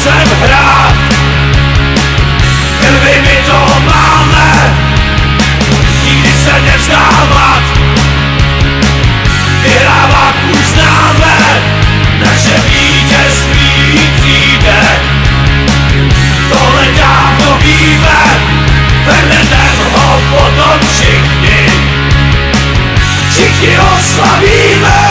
srdcem hrát. Krvi my to máme, nikdy se nevzdávat. Vyhrávat už známe, naše vítězství přijde. Tohle dávno víme, vedem ho potom všichni oslavíme.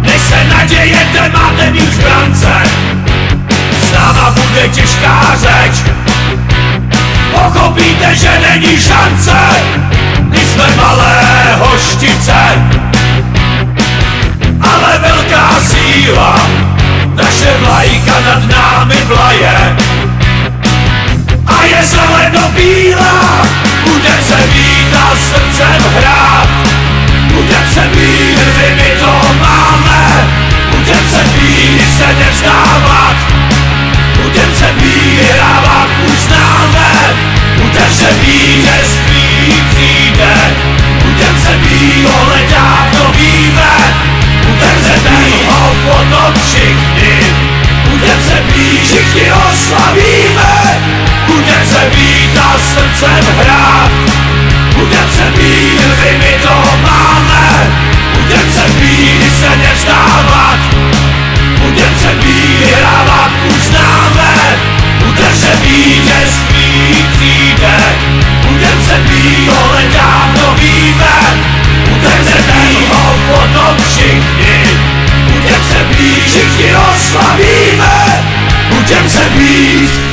Než se nadějete, máte mít zbrance. S náma bude těžká řeč, pochopíte, že není šance. My jsme malé hoštice, ale velká síla. Naše vlajka nad námi vlaje a je zeleno-bílá. Budem se být a srdcem hrát. Budem se být, krvi my to máme. Budem se být, se nevzdávat. Budem se být, vyhrávat už známe. Budem se být, vítězství přijde. Budem se být, tohle dávno víme. Budem se být, ho potom všichni. Budem se být, všichni oslavíme. Budem se být a srdcem hrát. Budem se být, krvi my to máme. Budem se být, se nevzdávat. Budem se být, vyhrávat už známe. Budem se být, vítězství přijde. Budem se být, tohle dávno víme. Budem se být, ho potom všichni. Budem se být, všichni oslavíme. Budem se být.